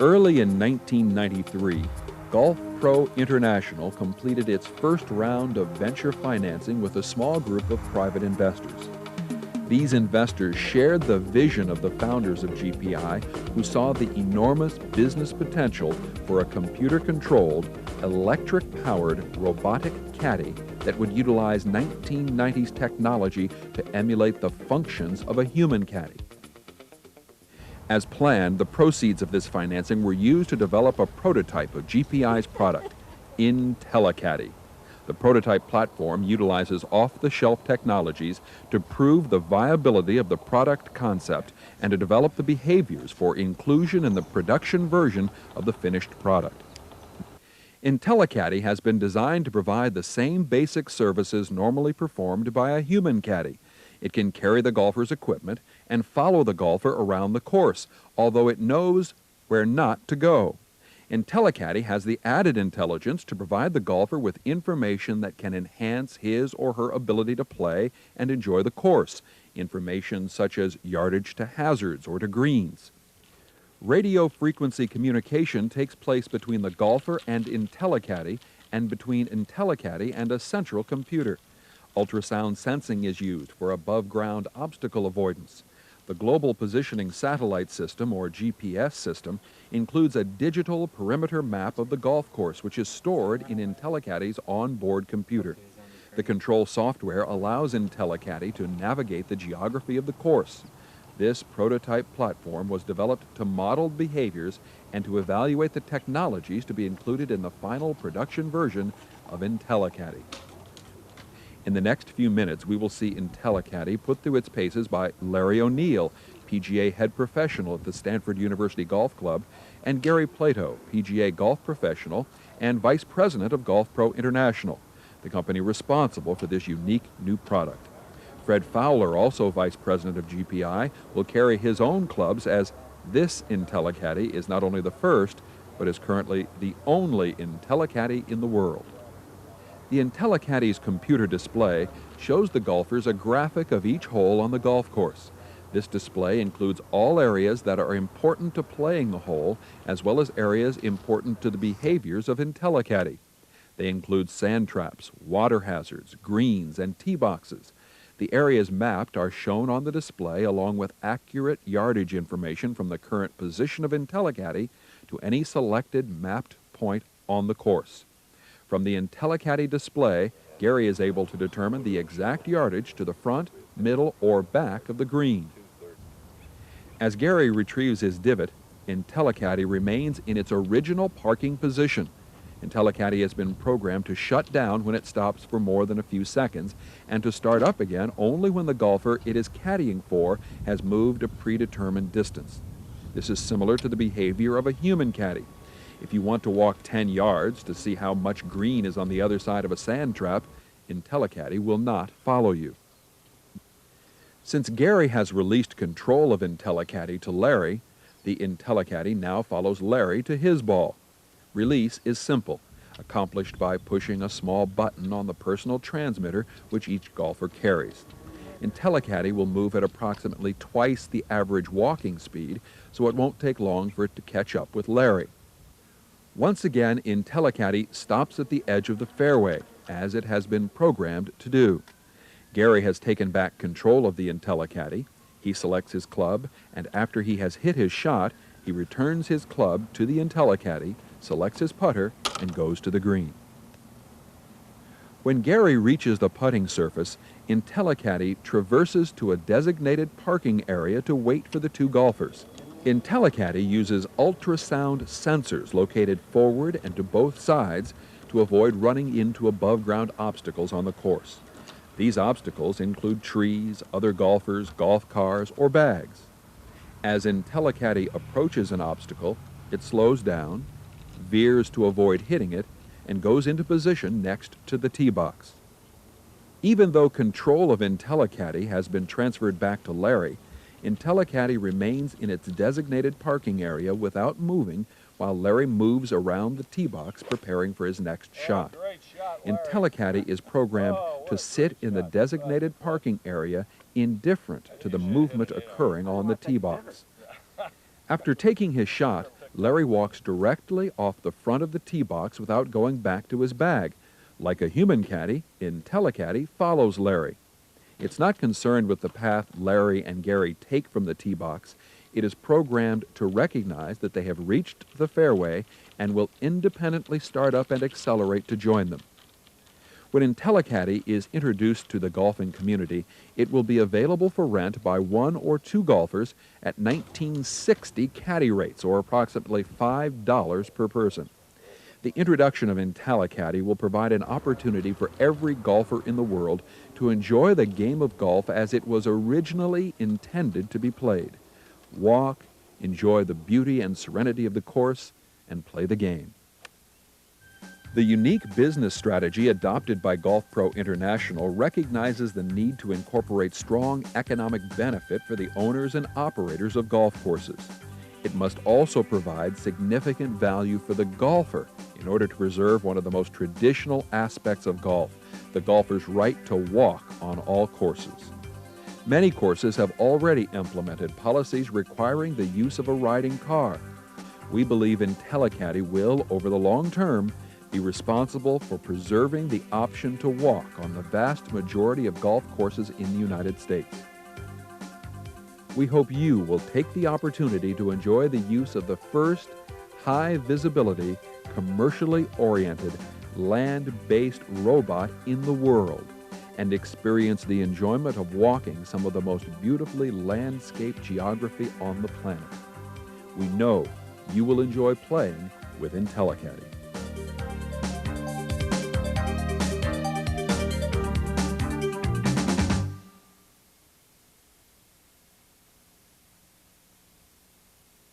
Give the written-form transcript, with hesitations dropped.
Early in 1993, GolfPro International completed its first round of venture financing with a small group of private investors. These investors shared the vision of the founders of GPI, who saw the enormous business potential for a computer-controlled, electric-powered robotic caddy that would utilize 1990s technology to emulate the functions of a human caddy. As planned, the proceeds of this financing were used to develop a prototype of GPI's product, Intelecady. The prototype platform utilizes off-the-shelf technologies to prove the viability of the product concept and to develop the behaviors for inclusion in the production version of the finished product. Intelecady has been designed to provide the same basic services normally performed by a human caddy. It can carry the golfer's equipment and follow the golfer around the course, although it knows where not to go. Intelecady has the added intelligence to provide the golfer with information that can enhance his or her ability to play and enjoy the course, information such as yardage to hazards or to greens. Radio frequency communication takes place between the golfer and Intelecady and between Intelecady and a central computer. Ultrasound sensing is used for above-ground obstacle avoidance. The Global Positioning Satellite System, or GPS system, includes a digital perimeter map of the golf course, which is stored in Intelecady's onboard computer. The control software allows Intelecady to navigate the geography of the course. This prototype platform was developed to model behaviors and to evaluate the technologies to be included in the final production version of Intelecady. In the next few minutes, we will see Intelecady put through its paces by Larry O'Neill, PGA head professional at the Stanford University Golf Club, and Gary Plato, PGA golf professional and vice president of GolfPro International, the company responsible for this unique new product. Fred Fowler, also vice president of GPI, will carry his own clubs, as this Intelecady is not only the first, but is currently the only Intelecady in the world. The Intelecady's computer display shows the golfers a graphic of each hole on the golf course. This display includes all areas that are important to playing the hole, as well as areas important to the behaviors of Intelecady. They include sand traps, water hazards, greens, and tee boxes. The areas mapped are shown on the display along with accurate yardage information from the current position of Intelecady to any selected mapped point on the course. From the Intelecady display, Gary is able to determine the exact yardage to the front, middle, or back of the green. As Gary retrieves his divot, Intelecady remains in its original parking position. Intelecady has been programmed to shut down when it stops for more than a few seconds and to start up again only when the golfer it is caddying for has moved a predetermined distance. This is similar to the behavior of a human caddy. If you want to walk 10 yards to see how much green is on the other side of a sand trap, Intelecady will not follow you. Since Gary has released control of Intelecady to Larry, the Intelecady now follows Larry to his ball. Release is simple, accomplished by pushing a small button on the personal transmitter which each golfer carries. Intelecady will move at approximately twice the average walking speed, so it won't take long for it to catch up with Larry. Once again, Intelecady stops at the edge of the fairway, as it has been programmed to do. Gary has taken back control of the Intelecady. He selects his club, and after he has hit his shot, he returns his club to the Intelecady, selects his putter, and goes to the green. When Gary reaches the putting surface, Intelecady traverses to a designated parking area to wait for the two golfers. Intelecady uses ultrasound sensors located forward and to both sides to avoid running into above-ground obstacles on the course. These obstacles include trees, other golfers, golf cars, or bags. As Intelecady approaches an obstacle, it slows down, veers to avoid hitting it, and goes into position next to the tee box. Even though control of Intelecady has been transferred back to Larry, Intelecady remains in its designated parking area without moving while Larry moves around the tee box preparing for his next shot. Intelecady is programmed to sit in the designated parking area indifferent to the movement occurring on the tee box. After taking his shot, Larry walks directly off the front of the tee box without going back to his bag. Like a human caddy, Intelecady follows Larry. It's not concerned with the path Larry and Gary take from the tee box. It is programmed to recognize that they have reached the fairway and will independently start up and accelerate to join them. When Intelecady is introduced to the golfing community, it will be available for rent by 1 or 2 golfers at 1960 caddy rates, or approximately $5 per person. The introduction of Intelecady will provide an opportunity for every golfer in the world to enjoy the game of golf as it was originally intended to be played. Walk, enjoy the beauty and serenity of the course, and play the game. The unique business strategy adopted by GolfPro International recognizes the need to incorporate strong economic benefit for the owners and operators of golf courses. It must also provide significant value for the golfer in order to preserve one of the most traditional aspects of golf, the golfer's right to walk on all courses. Many courses have already implemented policies requiring the use of a riding car. We believe Intelecady will, over the long term, be responsible for preserving the option to walk on the vast majority of golf courses in the United States. We hope you will take the opportunity to enjoy the use of the first high-visibility, commercially oriented, land-based robot in the world and experience the enjoyment of walking some of the most beautifully landscaped geography on the planet. We know you will enjoy playing with Intelecady.